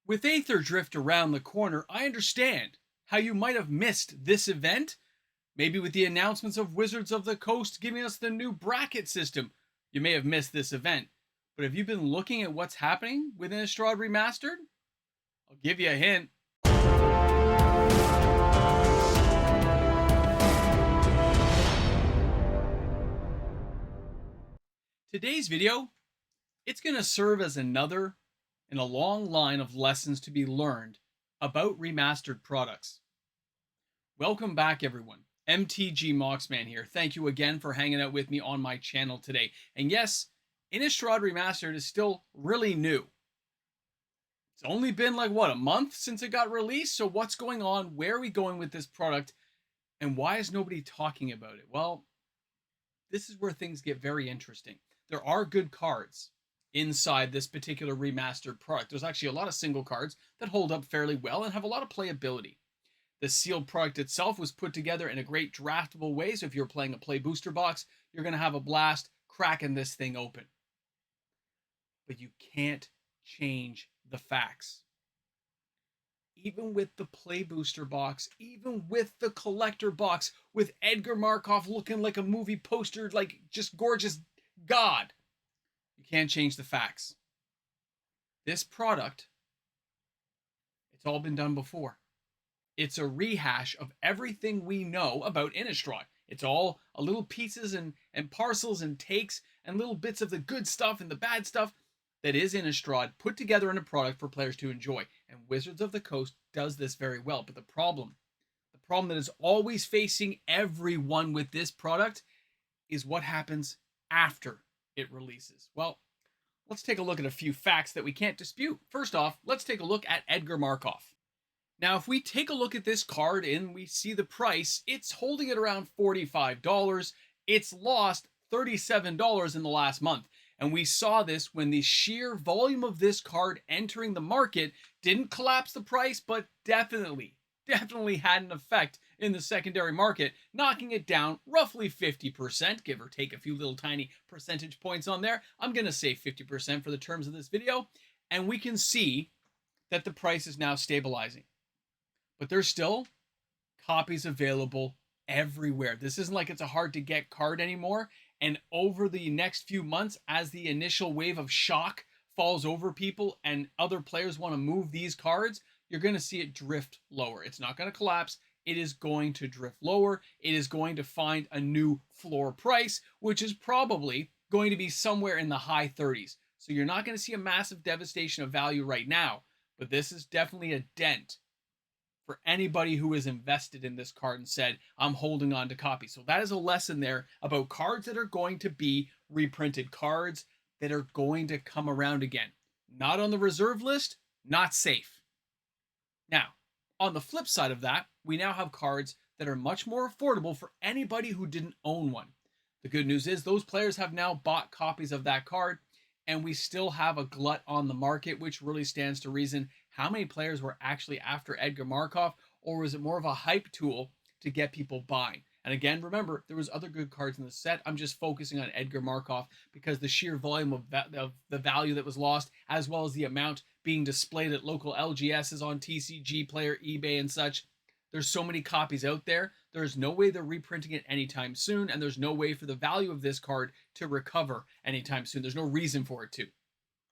With Aether Drift around the corner, I understand how you might have missed this event. Maybe with the announcements of Wizards of the Coast giving us the new bracket system, you may have missed this event. But have you been looking at what's happening with Innistrad Remastered? I'll give you a hint. Today's video, it's going to serve as another in a long line of lessons to be learned about remastered products. Welcome back, everyone. MTG Moxman here. Thank you again for hanging out with me on my channel today. And yes, Innistrad Remastered is still really new. It's only been like, a month since it got released? So what's going on? Where are we going with this product? And why is nobody talking about it? Well, this is where things get very interesting. There are good cards inside this particular remastered product. There's actually a lot of single cards that hold up fairly well and have a lot of playability. The sealed product itself was put together in a great draftable way, so if you're playing a play booster box, you're going to have a blast cracking this thing open. But you can't change the facts. Even with the play booster box, even with the collector box, with Edgar Markov looking like a movie poster, like just gorgeous God, you can't change the facts. This product, it's all been done before. It's a rehash of everything we know about Innistrad. It's all a little pieces and parcels and takes and little bits of the good stuff and the bad stuff that is Innistrad put together in a product for players to enjoy. And Wizards of the Coast does this very well. But the problem that is always facing everyone with this product is what happens after it releases. Well, let's take a look at a few facts that we can't dispute. First off, let's take a look at Edgar Markov. Now, if we take a look at this card and we see the price, it's holding it around $45. It's lost $37 in the last month. And we saw this when the sheer volume of this card entering the market didn't collapse the price, but definitely had an effect in the secondary market, knocking it down roughly 50%, give or take a few little tiny percentage points on there. I'm going to say 50% for the terms of this video. And we can see that the price is now stabilizing. But there's still copies available everywhere. This isn't like it's a hard to get card anymore. And over the next few months, as the initial wave of shock falls over people and other players want to move these cards, you're going to see it drift lower. It's not going to collapse. It is going to drift lower. It is going to find a new floor price, which is probably going to be somewhere in the high 30s. So you're not going to see a massive devastation of value right now, but this is definitely a dent for anybody who is invested in this card and said, I'm holding on to copies. So that is a lesson there about cards that are going to be reprinted, cards that are going to come around again. Not on the reserve list, not safe. Now, on the flip side of that, we now have cards that are much more affordable for anybody who didn't own one. The good news is those players have now bought copies of that card, and we still have a glut on the market, which really stands to reason how many players were actually after Edgar Markov, or was it more of a hype tool to get people buying? And again, remember, there was other good cards in the set. I'm just focusing on Edgar Markov because the sheer volume of the value that was lost, as well as the amount being displayed at local LGSs on TCG Player, eBay, and such. There's so many copies out there. There's no way they're reprinting it anytime soon, and there's no way for the value of this card to recover anytime soon. There's no reason for it to.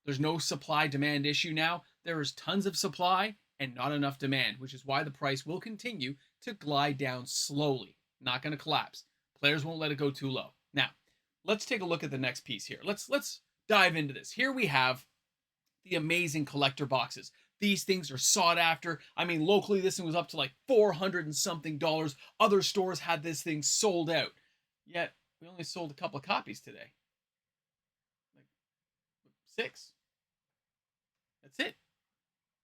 There's no supply-demand issue now. There is tons of supply and not enough demand, which is why the price will continue to glide down slowly. Not going to collapse. Players won't let it go too low. Now, let's take a look at the next piece here. Let's dive into this. Here we have the amazing collector boxes. These things are sought after. I mean, locally, this thing was up to like $400 and something. Other stores had this thing sold out. Yet, we only sold a couple of copies today. Like 6. That's it.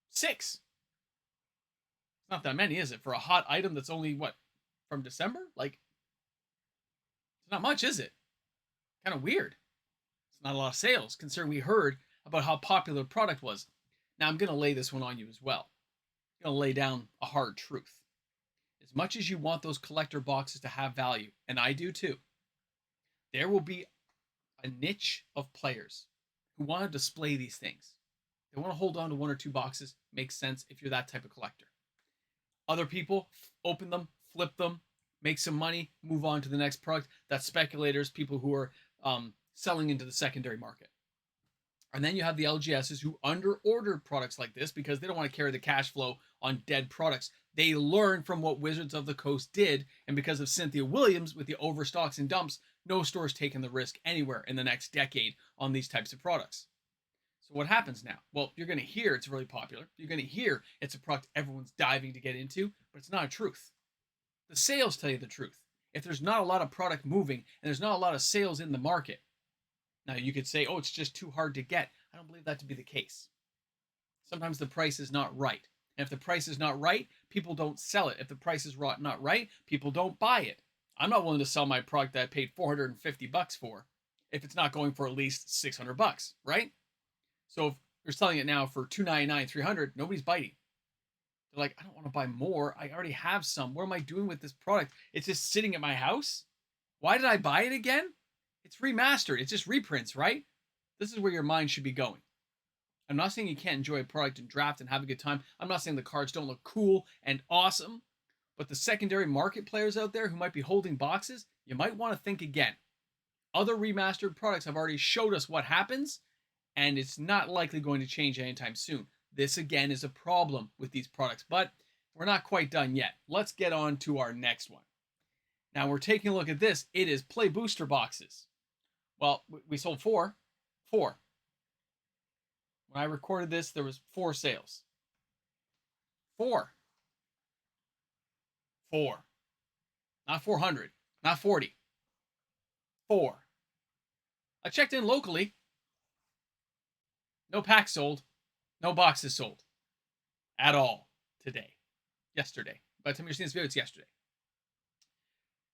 6. It's not that many, is it? For a hot item that's only, from December? Like, it's not much, is it? Kind of weird. It's not a lot of sales, considering we heard about how popular the product was. Now, I'm going to lay this one on you as well. I'm going to lay down a hard truth. As much as you want those collector boxes to have value, and I do too, there will be a niche of players who want to display these things. They want to hold on to 1 or 2 boxes. Makes sense if you're that type of collector. Other people open them, flip them, make some money, move on to the next product. That's speculators, people who are selling into the secondary market. And then you have the LGSs who under-ordered products like this because they don't want to carry the cash flow on dead products. They learned from what Wizards of the Coast did, and because of Cynthia Williams with the overstocks and dumps, no store's taking the risk anywhere in the next decade on these types of products. So what happens now? Well, you're going to hear it's really popular. You're going to hear it's a product everyone's diving to get into, but it's not a truth. The sales tell you the truth. If there's not a lot of product moving and there's not a lot of sales in the market, now you could say, oh, it's just too hard to get. I don't believe that to be the case. Sometimes the price is not right. And if the price is not right, people don't sell it. If the price is not right, people don't buy it. I'm not willing to sell my product that I paid $450 for if it's not going for at least $600, right? So if you're selling it now for $299, $300, nobody's biting. They're like, I don't want to buy more. I already have some. What am I doing with this product? It's just sitting at my house. Why did I buy it again? It's remastered. It's just reprints, right? This is where your mind should be going. I'm not saying you can't enjoy a product and draft and have a good time. I'm not saying the cards don't look cool and awesome. But the secondary market players out there who might be holding boxes, you might want to think again. Other remastered products have already showed us what happens, and it's not likely going to change anytime soon. This, again, is a problem with these products, but we're not quite done yet. Let's get on to our next one. Now, we're taking a look at this. It is Play Booster boxes. Well, we sold 4. 4. When I recorded this, there was 4 sales. 4. 4. Not 400. Not 40. 4. I checked in locally. No packs sold. No boxes sold. At all. Today. Yesterday. By the time you're seeing this video, it's yesterday.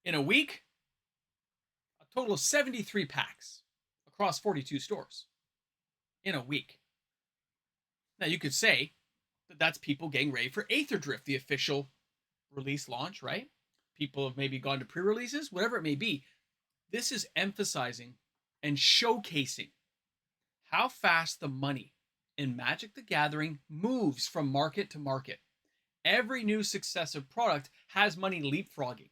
In a week, a total of 73 packs across 42 stores. In a week. Now, you could say that that's people getting ready for Aether Drift, the official release launch, right? People have maybe gone to pre-releases, whatever it may be. This is emphasizing and showcasing how fast the money in Magic the Gathering moves from market to market. Every new successive product has money leapfrogging.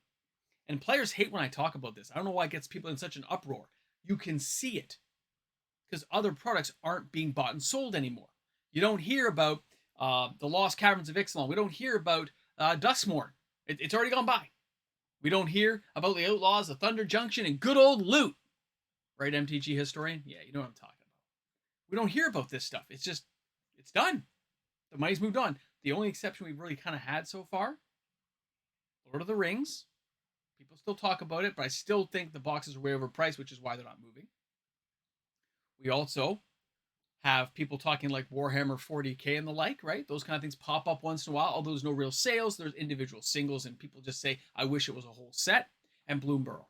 And players hate when I talk about this. I don't know why it gets people in such an uproar. You can see it because other products aren't being bought and sold anymore. You don't hear about the Lost Caverns of Ixalan. We don't hear about Duskmourn. It's already gone by. We don't hear about the Outlaws of Thunder Junction and good old loot. Right, MTG historian? Yeah, you know what I'm talking about. We don't hear about this stuff. It's just, it's done. The money's moved on. The only exception we've really kind of had so far, Lord of the Rings. People still talk about it, but I still think the boxes are way overpriced, which is why they're not moving. We also have people talking like Warhammer 40K and the like, right? Those kind of things pop up once in a while, although there's no real sales. There's individual singles, and people just say, I wish it was a whole set. And Bloomburrow.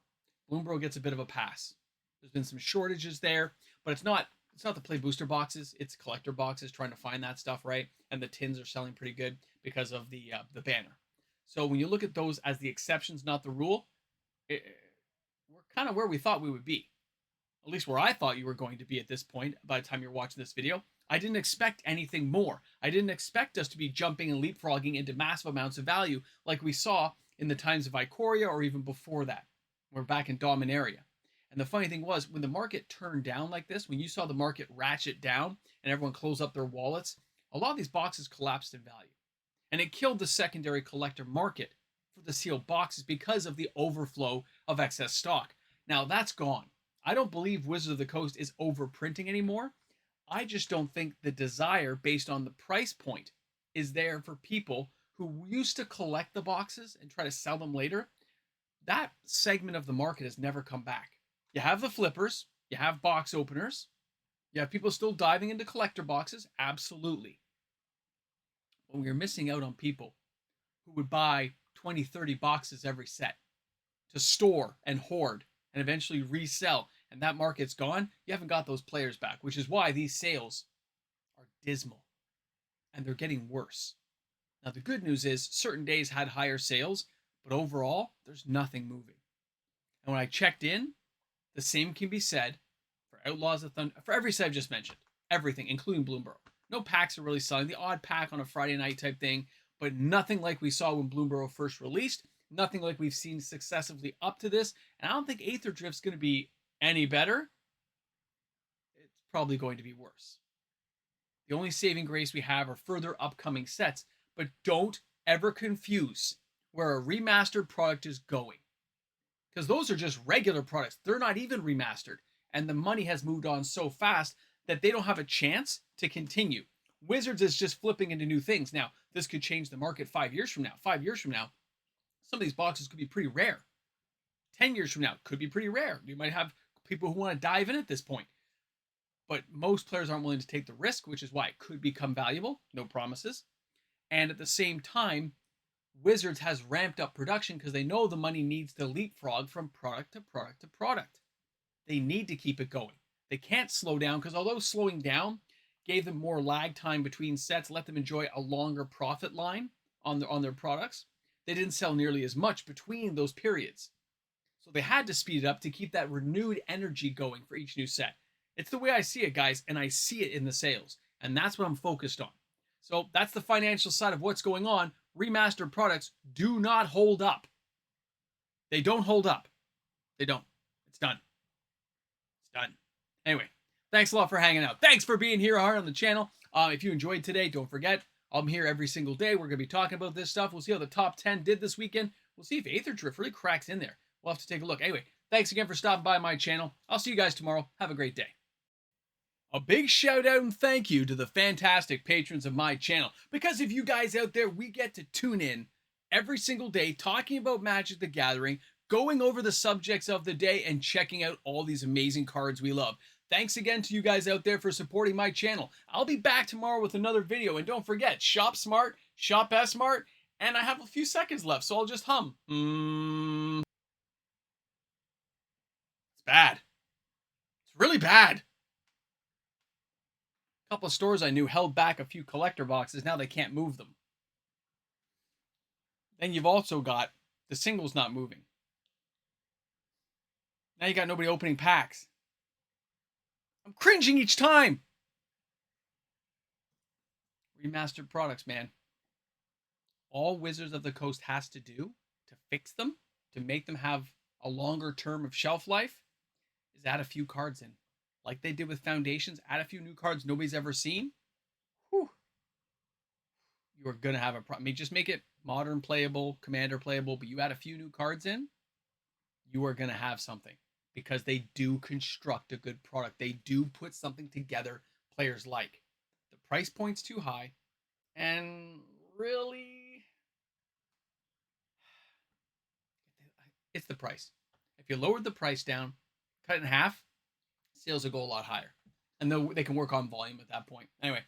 Bloomburrow gets a bit of a pass. There's been some shortages there, but it's not the Play Booster boxes. It's collector boxes trying to find that stuff, right? And the tins are selling pretty good because of the banner. So when you look at those as the exceptions, not the rule, we're kind of where we thought we would be. At least where I thought you were going to be at this point by the time you're watching this video. I didn't expect anything more. I didn't expect us to be jumping and leapfrogging into massive amounts of value like we saw in the times of Ikoria or even before that. We're back in Dominaria. And the funny thing was, when the market turned down like this, when you saw the market ratchet down and everyone close up their wallets, a lot of these boxes collapsed in value. And it killed the secondary collector market for the sealed boxes because of the overflow of excess stock. Now that's gone. I don't believe Wizards of the Coast is overprinting anymore. I just don't think the desire based on the price point is there for people who used to collect the boxes and try to sell them later. That segment of the market has never come back. You have the flippers, you have box openers, you have people still diving into collector boxes, absolutely. But we're missing out on people who would buy 20, 30 boxes every set to store and hoard and eventually resell, and that market's gone. You haven't got those players back, which is why these sales are dismal and they're getting worse. Now, the good news is certain days had higher sales, but overall, there's nothing moving. And when I checked in, the same can be said for Outlaws of Thunder, for every set I've just mentioned, everything, including Bloomburrow. No packs are really selling. The odd pack on a Friday night type thing, but nothing like we saw when Bloomburrow first released. Nothing like we've seen successively up to this. And I don't think Aether Drift's going to be any better. It's probably going to be worse. The only saving grace we have are further upcoming sets, but don't ever confuse where a remastered product is going. Because those are just regular products. They're not even remastered. And the money has moved on so fast that they don't have a chance to continue. Wizards is just flipping into new things. Now, this could change the market 5 years from now. 5 years from now, some of these boxes could be pretty rare. 10 years from now, could be pretty rare. You might have people who want to dive in at this point. But most players aren't willing to take the risk, which is why it could become valuable. No promises. And at the same time, Wizards has ramped up production because they know the money needs to leapfrog from product to product to product. They need to keep it going. They can't slow down because although slowing down gave them more lag time between sets, let them enjoy a longer profit line on their products, they didn't sell nearly as much between those periods. So they had to speed it up to keep that renewed energy going for each new set. It's the way I see it, guys, and I see it in the sales. And that's what I'm focused on. So that's the financial side of what's going on. Remastered products do not hold up. They don't hold up. They don't. It's done. It's done. Anyway, thanks a lot for hanging out. Thanks for being here on the channel. If you enjoyed today, don't forget, I'm here every single day. We're going to be talking about this stuff. We'll see how the top 10 did this weekend. We'll see if Aether Drift really cracks in there. We'll have to take a look. Anyway, thanks again for stopping by my channel. I'll see you guys tomorrow. Have a great day. A big shout out and thank you to the fantastic patrons of my channel. Because of you guys out there, we get to tune in every single day talking about Magic the Gathering, going over the subjects of the day, and checking out all these amazing cards we love. Thanks again to you guys out there for supporting my channel. I'll be back tomorrow with another video. And don't forget, shop smart, shop S-Smart, and I have a few seconds left, so I'll just hum. It's bad. It's really bad. A couple of stores I knew held back a few collector boxes. Now they can't move them. Then you've also got the singles not moving. Now you got nobody opening packs. I'm cringing each time. Remastered products, man. All Wizards of the Coast has to do to fix them, to make them have a longer term of shelf life, is add a few cards in. Like they did with Foundations, add a few new cards nobody's ever seen. Whew. You are going to have a problem. I mean, just make it modern playable, commander playable, but you add a few new cards in, you are going to have something. Because they do construct a good product. They do put something together players like. The price point's too high. And really, it's the price. If you lowered the price down, cut it in half, sales will go a lot higher. And they can work on volume at that point. Anyway,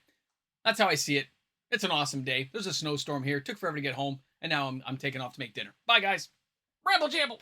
that's how I see it. It's an awesome day. There's a snowstorm here. It took forever to get home. And now I'm taking off to make dinner. Bye, guys. Ramble jamble.